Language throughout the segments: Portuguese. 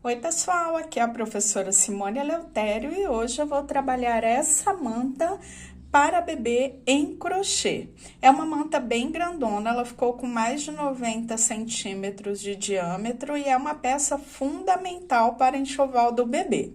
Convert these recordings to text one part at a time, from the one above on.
Oi, pessoal, aqui é a professora Simone Eleutério e hoje eu vou trabalhar essa manta para bebê em crochê. É uma manta bem grandona, ela ficou com mais de 90 centímetros de diâmetro e é uma peça fundamental para enxoval do bebê.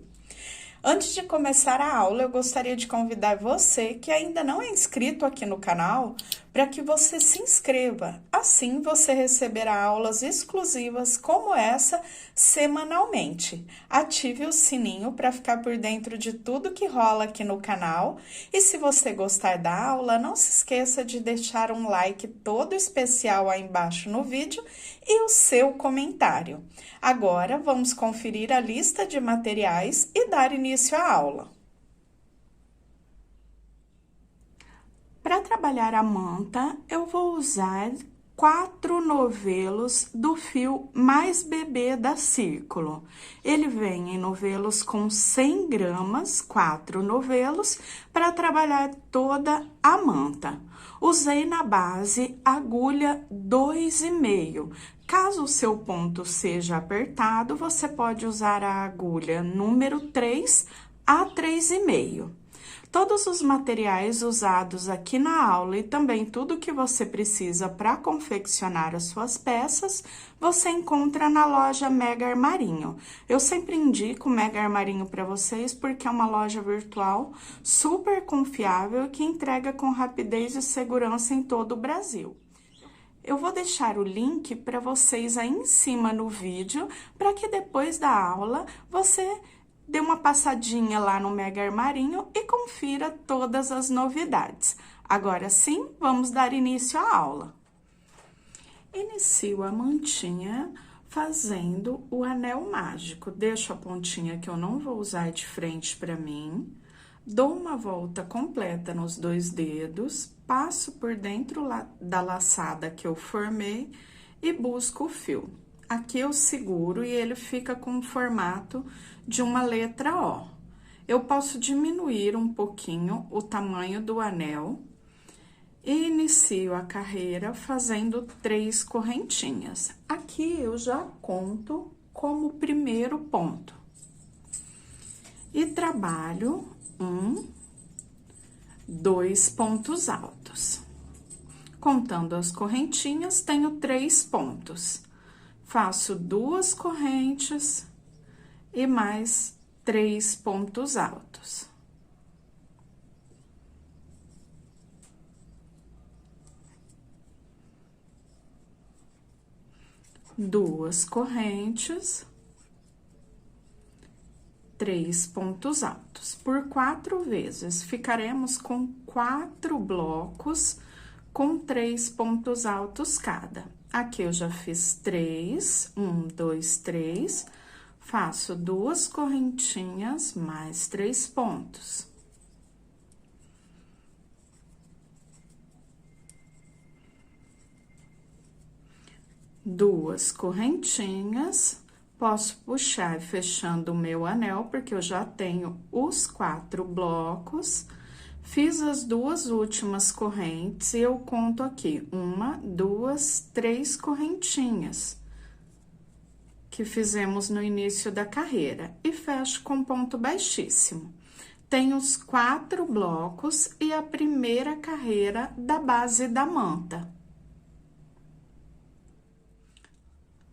Antes de começar a aula, eu gostaria de convidar você que ainda não é inscrito aqui no canal para que você se inscreva. Assim você receberá aulas exclusivas como essa semanalmente. Ative o sininho para ficar por dentro de tudo que rola aqui no canal. E se você gostar da aula, não se esqueça de deixar um like todo especial aí embaixo no vídeo e o seu comentário. Agora, vamos conferir a lista de materiais e dar início à aula. Para trabalhar a manta, eu vou usar 4 novelos do fio mais bebê da Círculo. Ele vem em novelos com 100 gramas, 4 novelos, para trabalhar toda a manta. Usei na base agulha 2,5. Caso o seu ponto seja apertado, você pode usar a agulha número 3 a 3,5. Todos os materiais usados aqui na aula e também tudo que você precisa para confeccionar as suas peças, você encontra na loja Mega Armarinho. Eu sempre indico o Mega Armarinho para vocês porque é uma loja virtual super confiável que entrega com rapidez e segurança em todo o Brasil. Eu vou deixar o link para vocês aí em cima no vídeo, para que depois da aula você dê uma passadinha lá no Mega Armarinho e confira todas as novidades. Agora sim, vamos dar início à aula. Inicio a mantinha fazendo o anel mágico. Deixo a pontinha que eu não vou usar de frente para mim. Dou uma volta completa nos 2 dedos, passo por dentro da laçada que eu formei e busco o fio. Aqui eu seguro e ele fica com o formato de uma letra O. Eu posso diminuir um pouquinho o tamanho do anel e inicio a carreira fazendo 3 correntinhas. Aqui eu já conto como primeiro ponto. E trabalho 1, 2 pontos altos. Contando as correntinhas, tenho 3 pontos. Faço 2 correntes e mais 3 pontos altos. Duas correntes, 3 pontos altos. Por 4 vezes, ficaremos com 4 blocos com 3 pontos altos cada. Aqui eu já fiz 3, 1, 2, 3, faço 2 correntinhas, mais 3 pontos. Duas correntinhas, posso puxar fechando o meu anel, porque eu já tenho os 4 blocos. Fiz as 2 últimas correntes e eu conto aqui 1, 2, 3 correntinhas que fizemos no início da carreira e fecho com ponto baixíssimo. Tenho os 4 blocos e a primeira carreira da base da manta.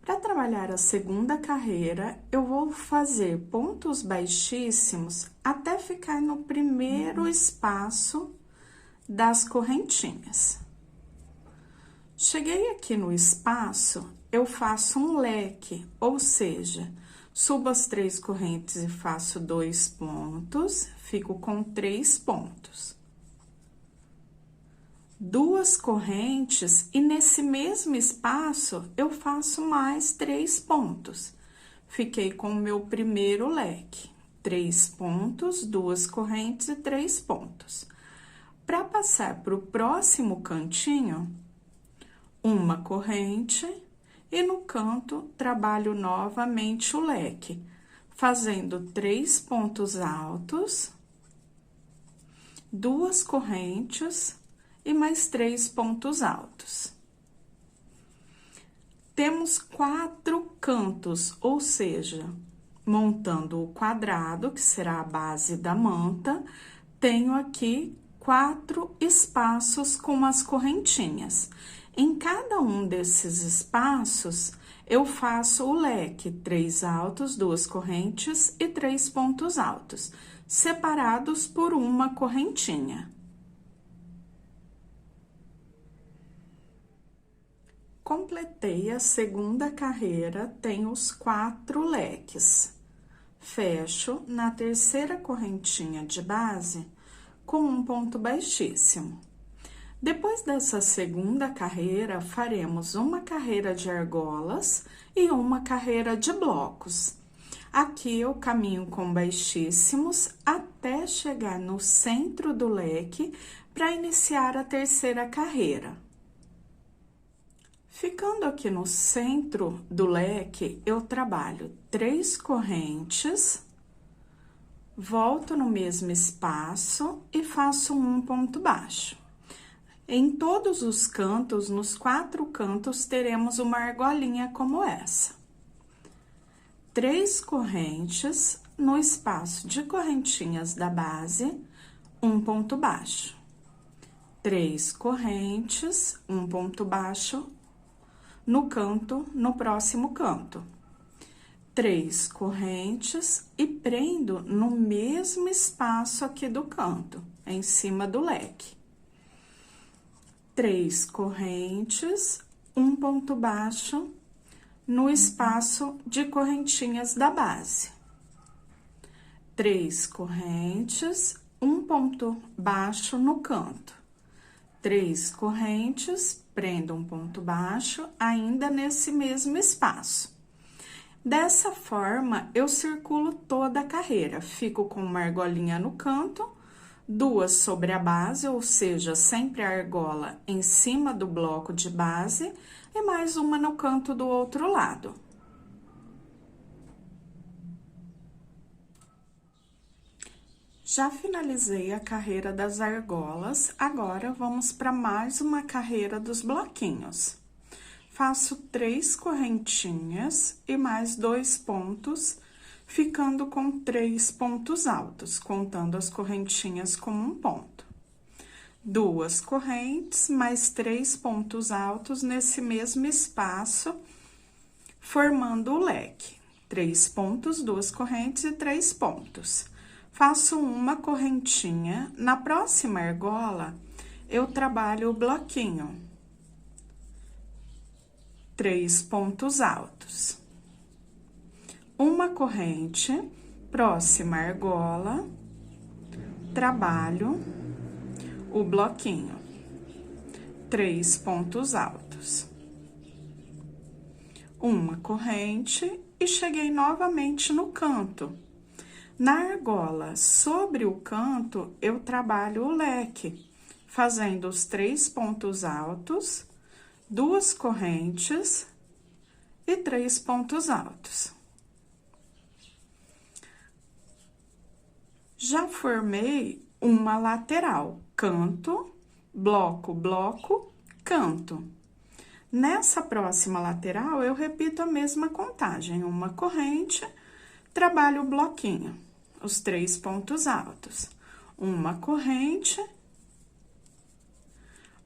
Para trabalhar a segunda carreira, eu vou fazer pontos baixíssimos até ficar no primeiro espaço das correntinhas. Cheguei aqui no espaço, eu faço um leque, ou seja, subo as 3 correntes e faço 2 pontos, fico com 3 pontos. 2 correntes e nesse mesmo espaço eu faço mais 3 pontos. Fiquei com o meu primeiro leque, 3 pontos, 2 correntes e 3 pontos. Para passar para o próximo cantinho, uma corrente e no canto trabalho novamente o leque, fazendo 3 pontos altos, 2 correntes e mais 3 pontos altos. Temos 4 cantos, ou seja, montando o quadrado, que será a base da manta, tenho aqui 4 espaços com as correntinhas. Em cada um desses espaços, eu faço o leque, 3 altos, 2 correntes e 3 pontos altos, separados por uma correntinha. Completei a segunda carreira, tenho os 4 leques. Fecho na terceira correntinha de base com um ponto baixíssimo. Depois dessa segunda carreira, faremos uma carreira de argolas e uma carreira de blocos. Aqui eu caminho com baixíssimos até chegar no centro do leque para iniciar a terceira carreira. Ficando aqui no centro do leque, eu trabalho 3 correntes, volto no mesmo espaço e faço um ponto baixo. Em todos os cantos, nos 4 cantos, teremos uma argolinha como essa. 3 correntes no espaço de correntinhas da base, um ponto baixo. 3 correntes, um ponto baixo no canto, no próximo canto. 3 correntes e prendo no mesmo espaço aqui do canto, em cima do leque. 3 correntes, um ponto baixo no espaço de correntinhas da base. 3 correntes, um ponto baixo no canto. 3 correntes, prendo um ponto baixo ainda nesse mesmo espaço. Dessa forma, eu circulo toda a carreira, fico com uma argolinha no canto, 2 sobre a base, ou seja, sempre a argola em cima do bloco de base, e mais uma no canto do outro lado. Já finalizei a carreira das argolas, agora vamos para mais uma carreira dos bloquinhos. Faço 3 correntinhas e mais 2 pontos, ficando com 3 pontos altos, contando as correntinhas como um ponto. 2 correntes, mais 3 pontos altos nesse mesmo espaço, formando o leque. 3 pontos, 2 correntes e 3 pontos. Faço uma correntinha, na próxima argola, eu trabalho o bloquinho. 3 pontos altos. Uma corrente, próxima argola, trabalho o bloquinho. 3 pontos altos. Uma corrente e cheguei novamente no canto. Na argola, sobre o canto, eu trabalho o leque, fazendo os 3 pontos altos, 2 correntes e 3 pontos altos. Já formei uma lateral, canto, bloco, bloco, canto. Nessa próxima lateral, eu repito a mesma contagem, uma corrente, trabalho o bloquinho. Os 3 pontos altos, uma corrente,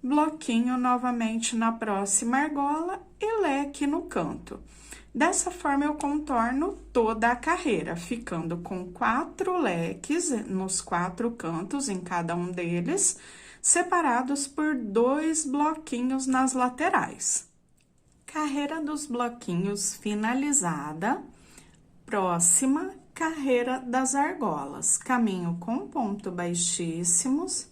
bloquinho novamente na próxima argola e leque no canto. Dessa forma, eu contorno toda a carreira, ficando com 4 leques nos 4 cantos, em cada um deles, separados por 2 bloquinhos nas laterais. Carreira dos bloquinhos finalizada, próxima carreira das argolas. Caminho com ponto baixíssimos,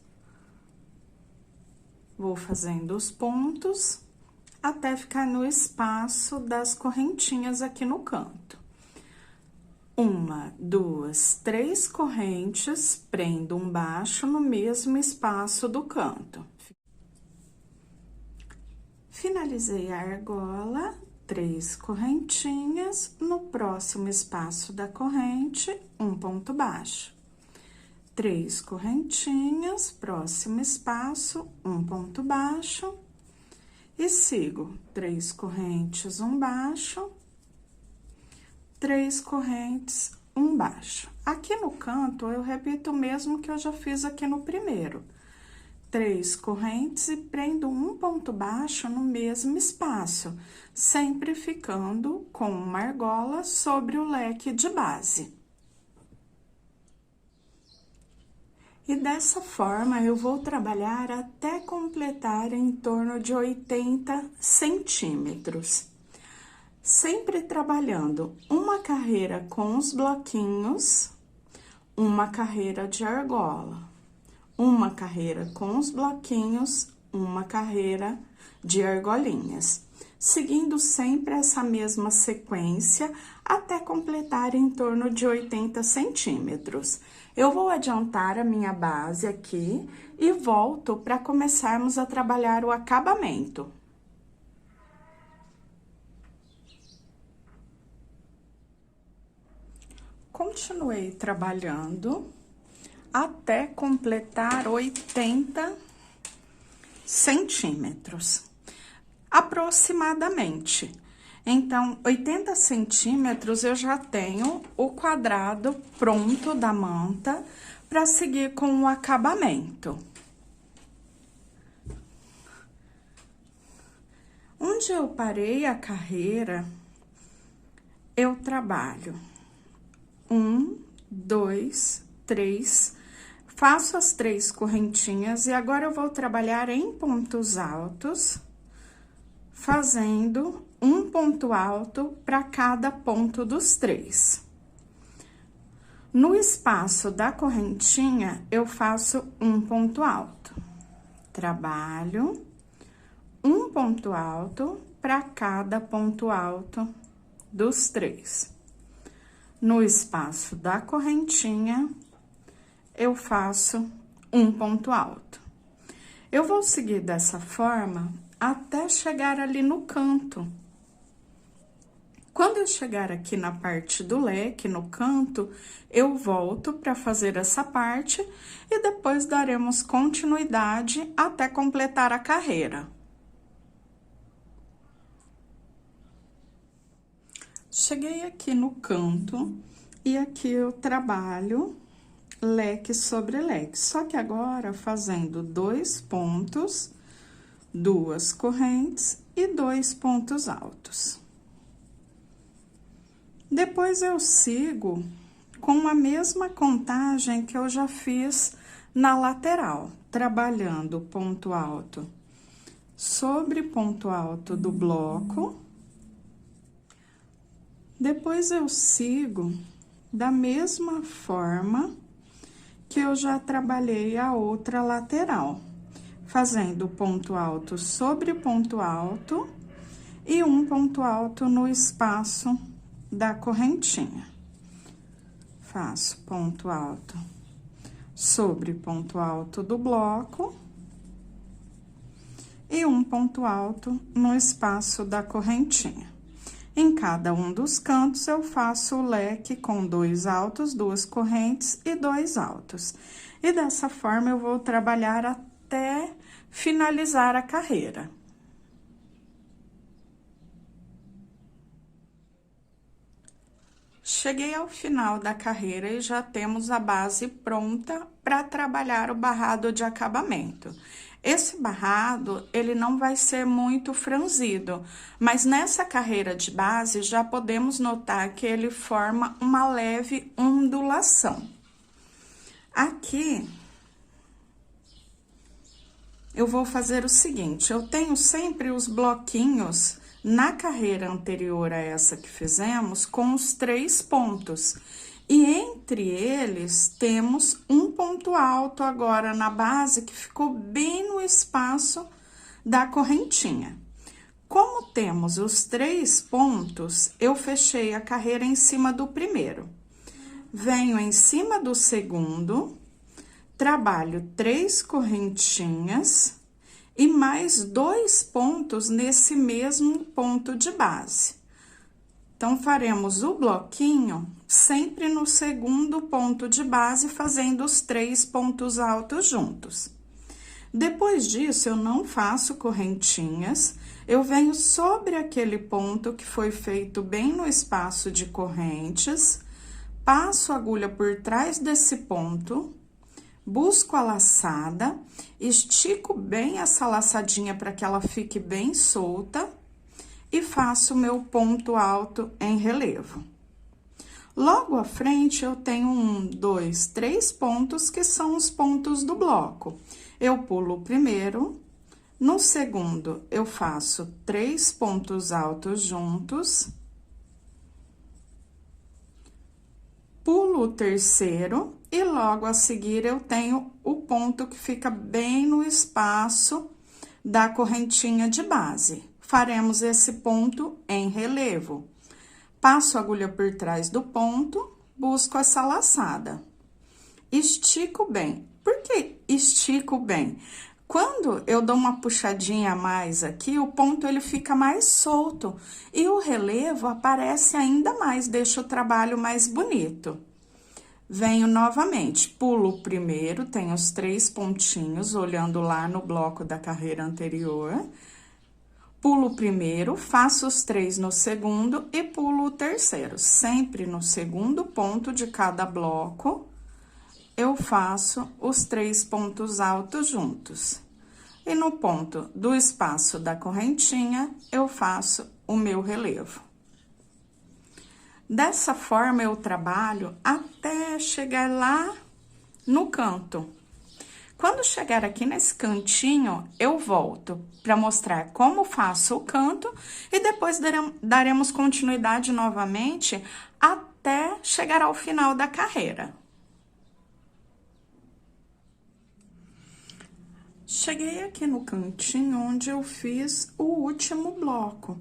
vou fazendo os pontos até ficar no espaço das correntinhas aqui no canto. 1, 2, 3 correntes, prendo um baixo no mesmo espaço do canto. Finalizei a argola, 3 correntinhas, no próximo espaço da corrente, um ponto baixo. 3 correntinhas, próximo espaço, um ponto baixo. E sigo 3 correntes, um baixo, 3 correntes, um baixo. Aqui no canto, eu repito o mesmo que eu já fiz aqui no primeiro. 3 correntes e prendo um ponto baixo no mesmo espaço, sempre ficando com uma argola sobre o leque de base. E dessa forma, eu vou trabalhar até completar em torno de 80 centímetros. Sempre trabalhando uma carreira com os bloquinhos, uma carreira de argola. Uma carreira com os bloquinhos, uma carreira de argolinhas. Seguindo sempre essa mesma sequência até completar em torno de 80 centímetros. Eu vou adiantar a minha base aqui e volto para começarmos a trabalhar o acabamento. Continuei trabalhando até completar 80 centímetros, aproximadamente. Então, 80 centímetros eu já tenho o quadrado pronto da manta para seguir com o acabamento. Onde eu parei a carreira, eu trabalho 1, 2, 3, faço as 3 correntinhas e agora eu vou trabalhar em pontos altos, fazendo um ponto alto para cada ponto dos 3. No espaço da correntinha, eu faço um ponto alto. Trabalho um ponto alto para cada ponto alto dos 3. No espaço da correntinha, eu faço um ponto alto. Eu vou seguir dessa forma até chegar ali no canto. Quando eu chegar aqui na parte do leque, no canto, eu volto para fazer essa parte e depois daremos continuidade até completar a carreira. Cheguei aqui no canto e aqui eu trabalho leque sobre leque, só que agora fazendo 2 pontos, 2 correntes e 2 pontos altos. Depois eu sigo com a mesma contagem que eu já fiz na lateral, trabalhando ponto alto sobre ponto alto do bloco. Depois eu sigo da mesma forma que eu já trabalhei a outra lateral, fazendo ponto alto sobre ponto alto e um ponto alto no espaço da correntinha. Faço ponto alto sobre ponto alto do bloco e um ponto alto no espaço da correntinha. Em cada um dos cantos, eu faço o leque com 2 altos, 2 correntes e 2 altos. E dessa forma, eu vou trabalhar até finalizar a carreira. Cheguei ao final da carreira e já temos a base pronta para trabalhar o barrado de acabamento. Esse barrado, ele não vai ser muito franzido, mas nessa carreira de base já podemos notar que ele forma uma leve ondulação. Aqui, eu vou fazer o seguinte, eu tenho sempre os bloquinhos na carreira anterior a essa que fizemos com os 3 pontos. E entre eles, temos um ponto alto agora na base, que ficou bem no espaço da correntinha. Como temos os 3 pontos, eu fechei a carreira em cima do primeiro. Venho em cima do segundo, trabalho 3 correntinhas e mais 2 pontos nesse mesmo ponto de base. Então, faremos o bloquinho sempre no segundo ponto de base, fazendo os 3 pontos altos juntos. Depois disso, eu não faço correntinhas, eu venho sobre aquele ponto que foi feito bem no espaço de correntes, passo a agulha por trás desse ponto, busco a laçada, estico bem essa laçadinha para que ela fique bem solta e faço o meu ponto alto em relevo. Logo à frente, eu tenho 1, 2, 3 pontos que são os pontos do bloco. Eu pulo o primeiro, no segundo, eu faço 3 pontos altos juntos, pulo o terceiro e logo a seguir eu tenho o ponto que fica bem no espaço da correntinha de base. Faremos esse ponto em relevo. Passo a agulha por trás do ponto, busco essa laçada. Estico bem. Por que estico bem? Quando eu dou uma puxadinha a mais aqui, o ponto ele fica mais solto e o relevo aparece ainda mais, deixa o trabalho mais bonito. Venho novamente, pulo o primeiro, tenho os 3 pontinhos, olhando lá no bloco da carreira anterior. Pulo o primeiro, faço os 3 no segundo e pulo o terceiro. Sempre no segundo ponto de cada bloco, eu faço os 3 pontos altos juntos. E no ponto do espaço da correntinha, eu faço o meu relevo. Dessa forma, eu trabalho até chegar lá no canto. Quando chegar aqui nesse cantinho, eu volto para mostrar como faço o canto e depois daremos continuidade novamente até chegar ao final da carreira. Cheguei aqui no cantinho onde eu fiz o último bloco.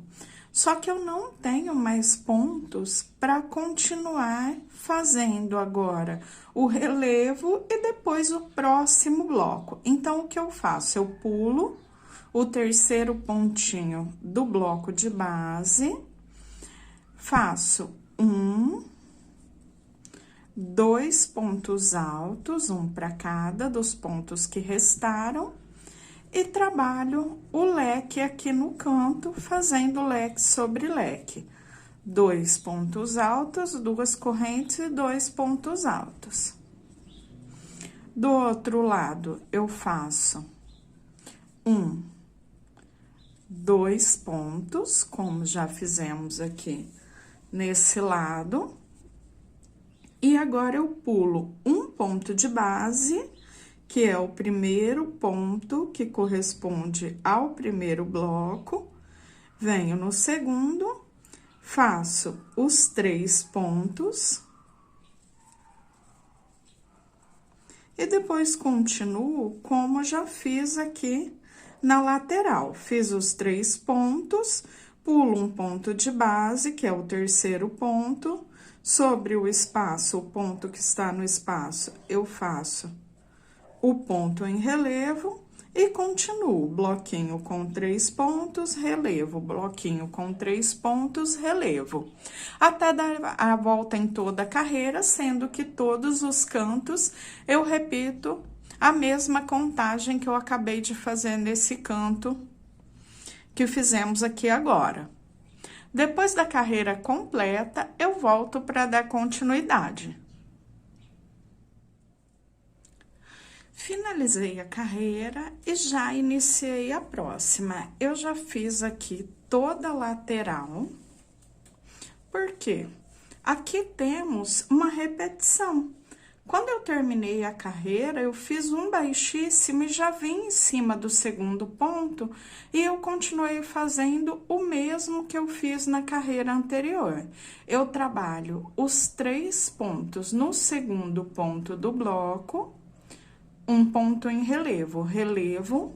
Só que eu não tenho mais pontos para continuar fazendo agora o relevo e depois o próximo bloco. Então, o que eu faço? Eu pulo o terceiro pontinho do bloco de base, faço 1, 2 pontos altos, um para cada dos pontos que restaram, e trabalho o leque aqui no canto, fazendo leque sobre leque. 2 pontos altos, 2 correntes e 2 pontos altos. Do outro lado, eu faço 1, 2 pontos, como já fizemos aqui nesse lado. E agora, eu pulo um ponto de base, que é o primeiro ponto que corresponde ao primeiro bloco, venho no segundo, faço os 3 pontos, e depois continuo como já fiz aqui na lateral. Fiz os 3 pontos, pulo um ponto de base, que é o terceiro ponto, sobre o espaço, o ponto que está no espaço, eu faço o ponto em relevo e continuo, bloquinho com 3 pontos, relevo, bloquinho com 3 pontos, relevo. Até dar a volta em toda a carreira, sendo que todos os cantos eu repito a mesma contagem que eu acabei de fazer nesse canto que fizemos aqui agora. Depois da carreira completa, eu volto para dar continuidade. Finalizei a carreira e já iniciei a próxima. Eu já fiz aqui toda a lateral. Por quê? Aqui temos uma repetição. Quando eu terminei a carreira, eu fiz um baixíssimo e já vim em cima do segundo ponto, e eu continuei fazendo o mesmo que eu fiz na carreira anterior. Eu trabalho os 3 pontos no segundo ponto do bloco, um ponto em relevo, relevo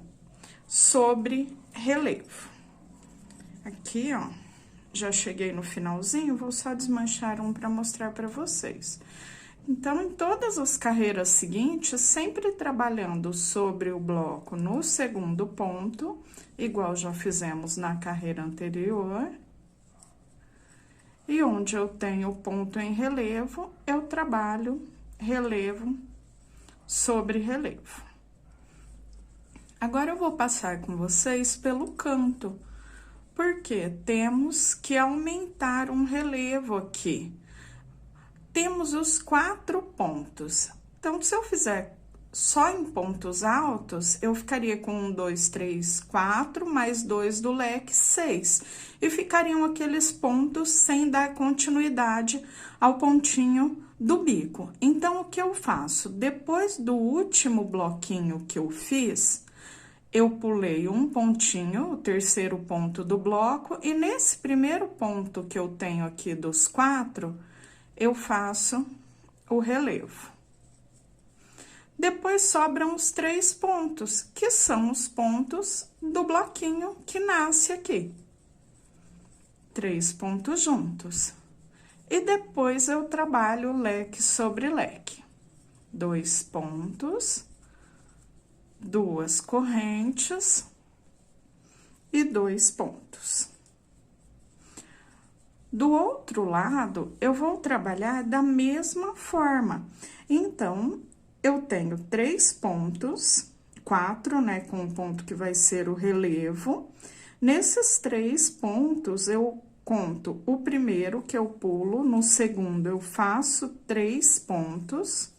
sobre relevo. Aqui, ó, já cheguei no finalzinho, vou só desmanchar um para mostrar para vocês. Então, em todas as carreiras seguintes, sempre trabalhando sobre o bloco no segundo ponto, igual já fizemos na carreira anterior. E onde eu tenho ponto em relevo, eu trabalho relevo sobre relevo. Agora eu vou passar com vocês pelo canto, porque temos que aumentar um relevo aqui. Temos os 4 pontos. Então, se eu fizer só em pontos altos, eu ficaria com 1, 2, 3, 4, mais 2 do leque, 6. E ficariam aqueles pontos sem dar continuidade ao pontinho do bico. Então, o que eu faço? Depois do último bloquinho que eu fiz, eu pulei um pontinho, o terceiro ponto do bloco, e nesse primeiro ponto que eu tenho aqui dos 4, eu faço o relevo. Depois sobram os 3 pontos, que são os pontos do bloquinho que nasce aqui. 3 pontos juntos. E depois eu trabalho leque sobre leque. 2 pontos, 2 correntes e 2 pontos. Do outro lado, eu vou trabalhar da mesma forma. Então, eu tenho 3 pontos, 4, né, com o ponto que vai ser o relevo. Nesses 3 pontos, eu conto o primeiro que eu pulo, no segundo eu faço 3 pontos.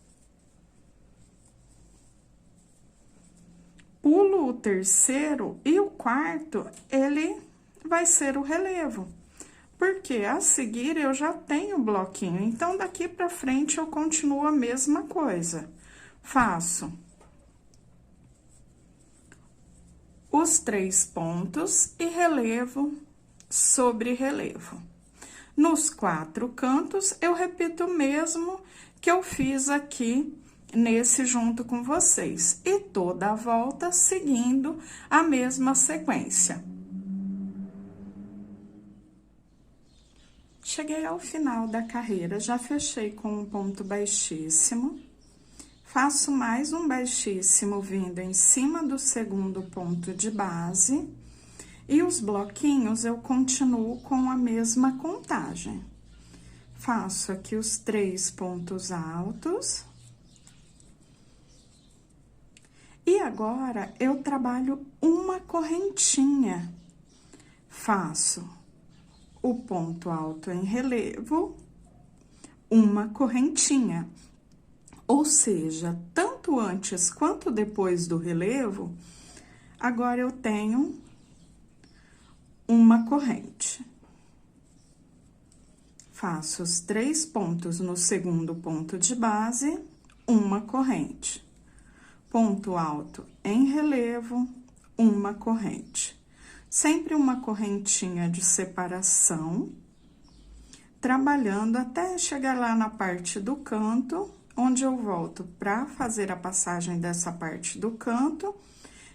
Pulo o terceiro e o quarto, ele vai ser o relevo. Porque a seguir eu já tenho o bloquinho, então daqui pra frente eu continuo a mesma coisa. Faço os 3 pontos e relevo sobre relevo. Nos 4 cantos, eu repito o mesmo que eu fiz aqui nesse junto com vocês. E toda a volta seguindo a mesma sequência. Cheguei ao final da carreira, já fechei com um ponto baixíssimo. Faço mais um baixíssimo vindo em cima do segundo ponto de base. E os bloquinhos eu continuo com a mesma contagem. Faço aqui os 3 pontos altos. E agora, eu trabalho uma correntinha. Faço o ponto alto em relevo, uma correntinha. Ou seja, tanto antes quanto depois do relevo, agora eu tenho uma corrente. Faço os 3 pontos no segundo ponto de base, uma corrente. Ponto alto em relevo, uma corrente. Sempre uma correntinha de separação, trabalhando até chegar lá na parte do canto, onde eu volto para fazer a passagem dessa parte do canto,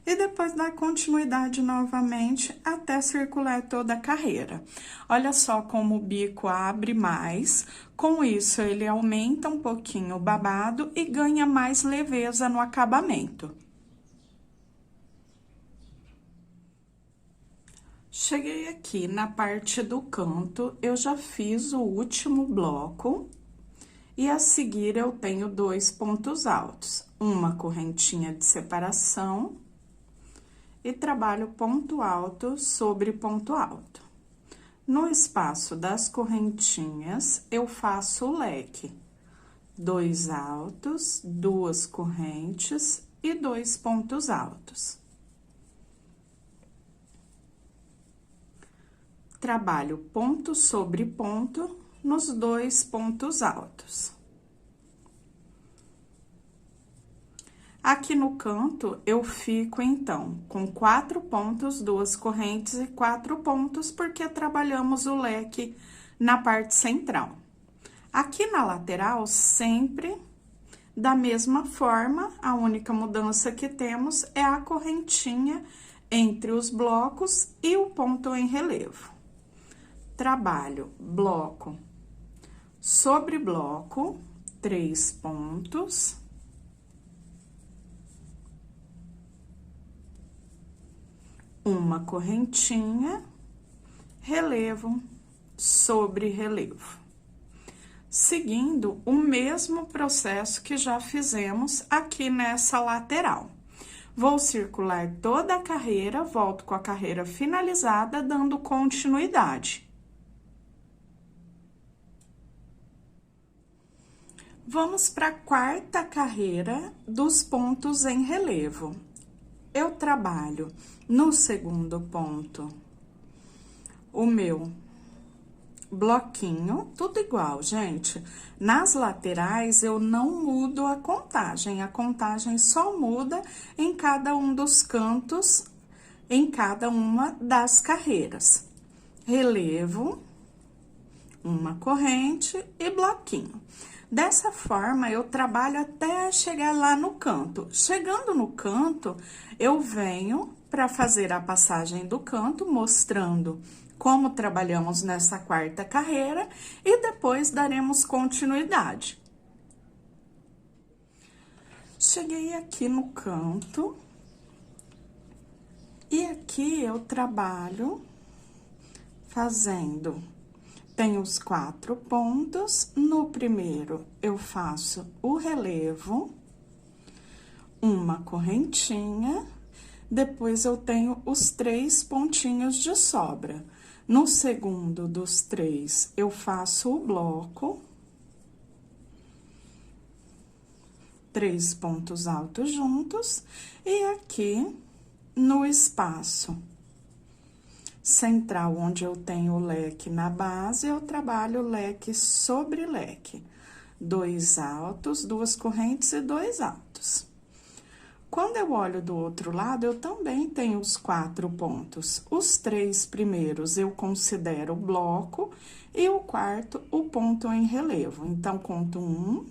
e depois dar continuidade novamente até circular toda a carreira. Olha só como o bico abre mais, com isso ele aumenta um pouquinho o babado e ganha mais leveza no acabamento. Cheguei aqui na parte do canto, eu já fiz o último bloco. E a seguir, eu tenho 2 pontos altos, uma correntinha de separação e trabalho ponto alto sobre ponto alto. No espaço das correntinhas, eu faço o leque, 2 altos, 2 correntes e 2 pontos altos. Trabalho ponto sobre ponto nos 2 pontos altos. Aqui no canto, eu fico, então, com 4 pontos, 2 correntes e 4 pontos, porque trabalhamos o leque na parte central. Aqui na lateral, sempre da mesma forma, a única mudança que temos é a correntinha entre os blocos e o ponto em relevo. Trabalho bloco sobre bloco, 3 pontos. Uma correntinha, relevo sobre relevo. Seguindo o mesmo processo que já fizemos aqui nessa lateral. Vou circular toda a carreira, volto com a carreira finalizada, dando continuidade. Vamos para a quarta carreira dos pontos em relevo. Eu trabalho no segundo ponto o meu bloquinho, tudo igual, gente. Nas laterais, eu não mudo a contagem só muda em cada um dos cantos, em cada uma das carreiras. Relevo, uma corrente e bloquinho. Dessa forma, eu trabalho até chegar lá no canto. Chegando no canto, eu venho para fazer a passagem do canto, mostrando como trabalhamos nessa quarta carreira e depois daremos continuidade. Cheguei aqui no canto e aqui eu trabalho fazendo. Tenho os 4 pontos. No primeiro, eu faço o relevo, uma correntinha, depois eu tenho os 3 pontinhos de sobra. No segundo dos 3, eu faço o bloco, 3 pontos altos juntos, e aqui no espaço central, onde eu tenho o leque na base, eu trabalho leque sobre leque. 2 altos, 2 correntes e 2 altos. Quando eu olho do outro lado, eu também tenho os 4 pontos. Os 3 primeiros eu considero bloco e o quarto o ponto em relevo. Então, conto 1,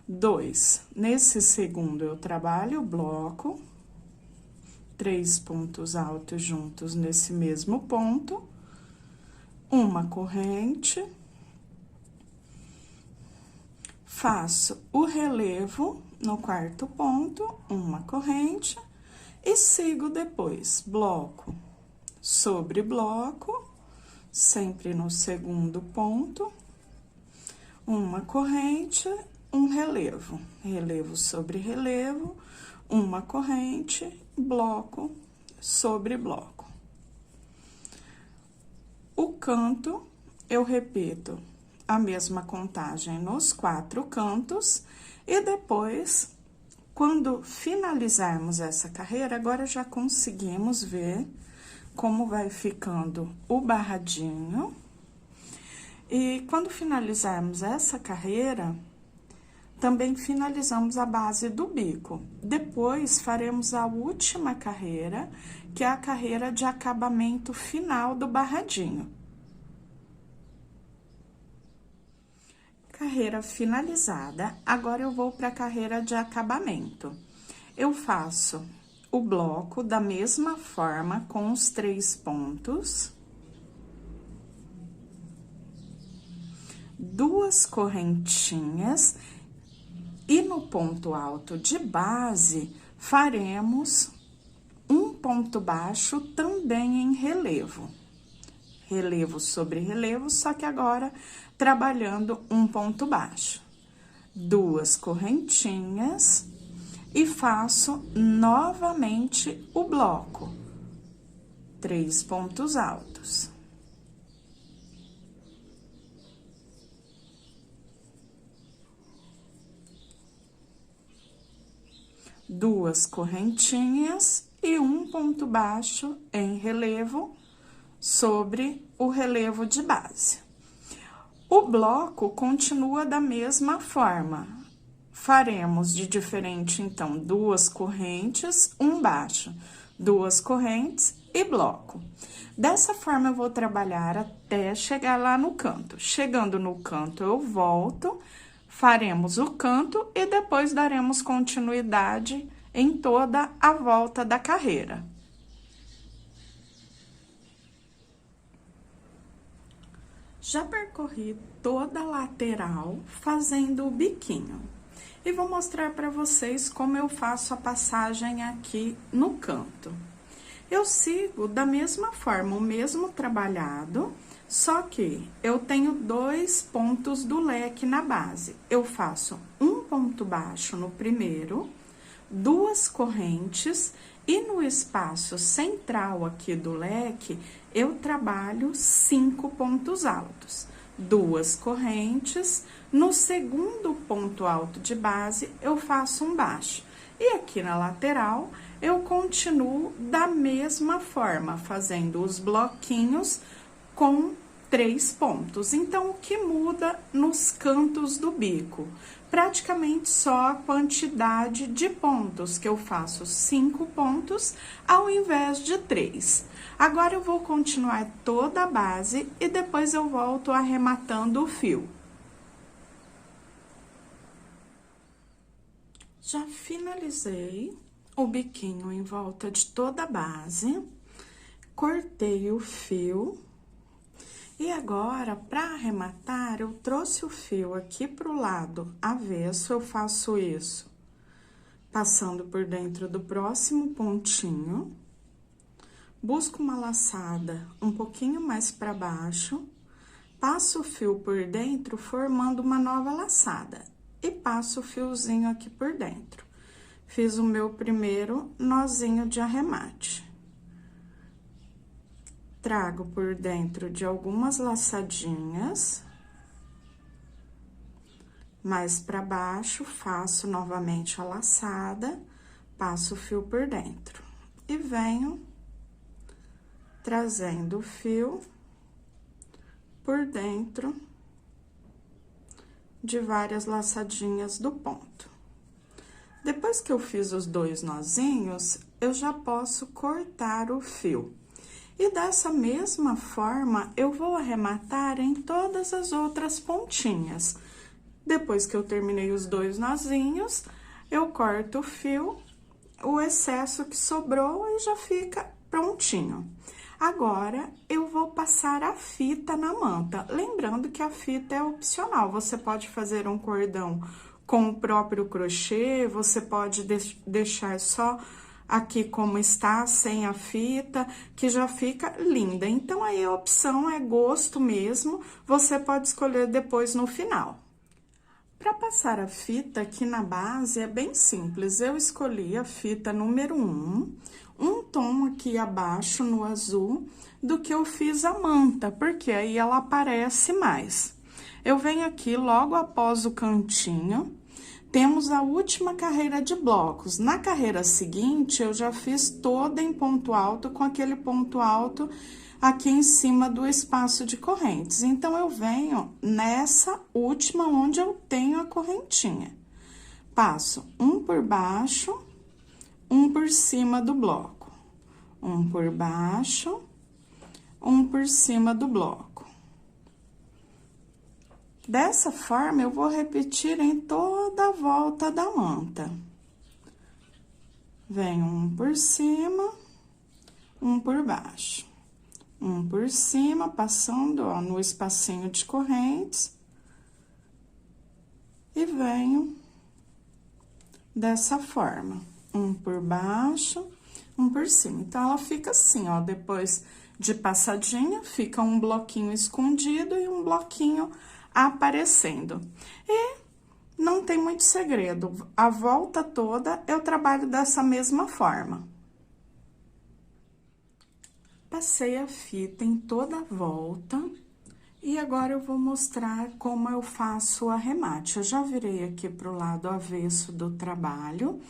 2. Nesse segundo, eu trabalho o bloco. 3 pontos altos juntos nesse mesmo ponto, uma corrente, faço o relevo no quarto ponto, uma corrente, e sigo depois bloco sobre bloco, sempre no segundo ponto, uma corrente, um relevo, relevo sobre relevo, uma corrente, bloco sobre bloco. O canto, eu repito a mesma contagem nos 4 cantos e depois, quando finalizarmos essa carreira, agora já conseguimos ver como vai ficando o barradinho. E quando finalizarmos essa carreira, também finalizamos a base do bico. Depois, faremos a última carreira, que é a carreira de acabamento final do barradinho. Carreira finalizada, agora eu vou para a carreira de acabamento. Eu faço o bloco da mesma forma, com os 3 pontos. 2 correntinhas. E no ponto alto de base, faremos um ponto baixo também em relevo. Relevo sobre relevo, só que agora trabalhando um ponto baixo. 2 correntinhas e faço novamente o bloco. 3 pontos altos. Duas correntinhas e um ponto baixo em relevo sobre o relevo de base. O bloco continua da mesma forma. Faremos de diferente, então, 2 correntes, um baixo, 2 correntes e bloco. Dessa forma, eu vou trabalhar até chegar lá no canto. Chegando no canto, eu volto. Faremos o canto e depois daremos continuidade em toda a volta da carreira. Já percorri toda a lateral fazendo o biquinho. E vou mostrar para vocês como eu faço a passagem aqui no canto. Eu sigo da mesma forma, o mesmo trabalhado, só que eu tenho 2 pontos do leque na base. Eu faço um ponto baixo no primeiro, 2 correntes e no espaço central aqui do leque, eu trabalho 5 pontos altos. 2 correntes, no segundo ponto alto de base, eu faço um baixo. E aqui na lateral, eu continuo da mesma forma, fazendo os bloquinhos com 3 pontos. Então, o que muda nos cantos do bico? Praticamente só a quantidade de pontos, que eu faço 5 pontos ao invés de 3. Agora, eu vou continuar toda a base e depois eu volto arrematando o fio. Já finalizei o biquinho em volta de toda a base, cortei o fio. E agora, para arrematar, eu trouxe o fio aqui pro lado avesso, eu faço isso passando por dentro do próximo pontinho, busco uma laçada um pouquinho mais para baixo, passo o fio por dentro, formando uma nova laçada, e passo o fiozinho aqui por dentro. Fiz o meu primeiro nozinho de arremate. Trago por dentro de algumas laçadinhas, mais para baixo, faço novamente a laçada, passo o fio por dentro e venho trazendo o fio por dentro de várias laçadinhas do ponto. Depois que eu fiz os 2 nozinhos, eu já posso cortar o fio. E dessa mesma forma, eu vou arrematar em todas as outras pontinhas. Depois que eu terminei os 2 nozinhos, eu corto o fio, o excesso que sobrou e já fica prontinho. Agora, eu vou passar a fita na manta. Lembrando que a fita é opcional, você pode fazer um cordão com o próprio crochê, você pode deixar só aqui como está, sem a fita, que já fica linda. Então, aí a opção é gosto mesmo, você pode escolher depois no final. Para passar a fita aqui na base é bem simples, eu escolhi a fita número 1, um tom aqui abaixo no azul do que eu fiz a manta, porque aí ela aparece mais. Eu venho aqui logo após o cantinho, temos a última carreira de blocos. Na carreira seguinte, eu já fiz toda em ponto alto, com aquele ponto alto aqui em cima do espaço de correntes. Então, eu venho nessa última onde eu tenho a correntinha. Passo um por baixo, um por cima do bloco. Um por baixo, um por cima do bloco. Dessa forma, eu vou repetir em toda a volta da manta. Venho um por cima, um por baixo. Um por cima, passando, ó, no espacinho de correntes. E venho dessa forma, um por baixo, um por cima. Então, ela fica assim, ó, depois de passadinha, fica um bloquinho escondido e um bloquinho aparecendo. E não tem muito segredo, a volta toda eu trabalho dessa mesma forma. Passei a fita em toda a volta e agora eu vou mostrar como eu faço o arremate. Eu já virei aqui pro lado avesso do trabalho,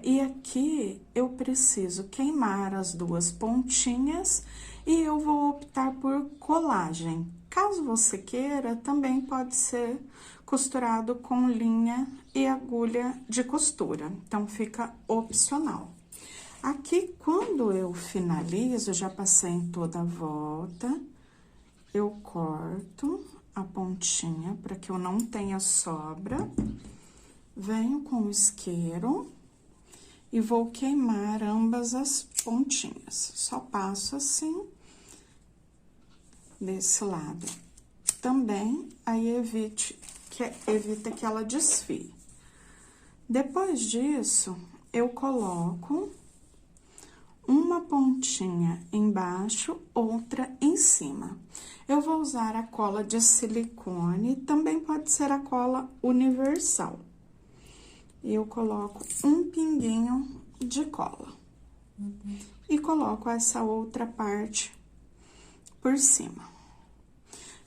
e aqui eu preciso queimar as 2 pontinhas e eu vou optar por colagem. Caso você queira, também pode ser costurado com linha e agulha de costura, então fica opcional. Aqui, quando eu finalizo, já passei em toda a volta, eu corto a pontinha para que eu não tenha sobra, venho com o isqueiro e vou queimar ambas as pontinhas. Só passo assim, desse lado. Também, aí evita que ela desfie. Depois disso, eu coloco uma pontinha embaixo, outra em cima. Eu vou usar a cola de silicone, também pode ser a cola universal. eu coloco um pinguinho de cola. E coloco essa outra parte por cima.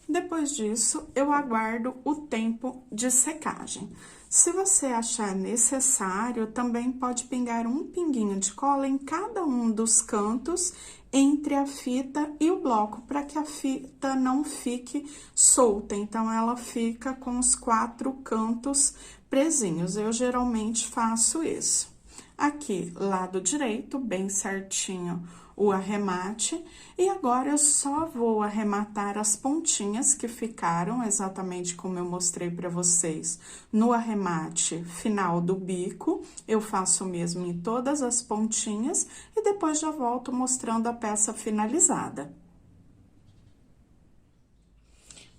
Depois disso, eu aguardo o tempo de secagem. Se você achar necessário, também pode pingar um pinguinho de cola em cada um dos cantos entre a fita e o bloco, para que a fita não fique solta. Então, ela fica com os 4 cantos presinhos. Eu geralmente faço isso. Aqui, lado direito, bem certinho o arremate. E agora, eu só vou arrematar as pontinhas que ficaram exatamente como eu mostrei para vocês no arremate final do bico. Eu faço o mesmo em todas as pontinhas e depois já volto mostrando a peça finalizada.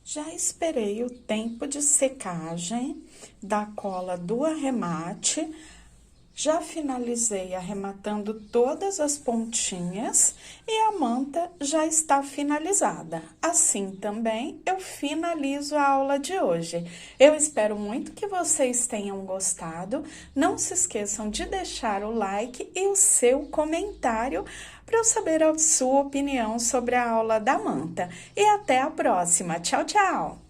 Já esperei o tempo de secagem da cola do arremate. Já finalizei arrematando todas as pontinhas e a manta já está finalizada. Assim também eu finalizo a aula de hoje. Eu espero muito que vocês tenham gostado. Não se esqueçam de deixar o like e o seu comentário para eu saber a sua opinião sobre a aula da manta. E até a próxima. Tchau, tchau!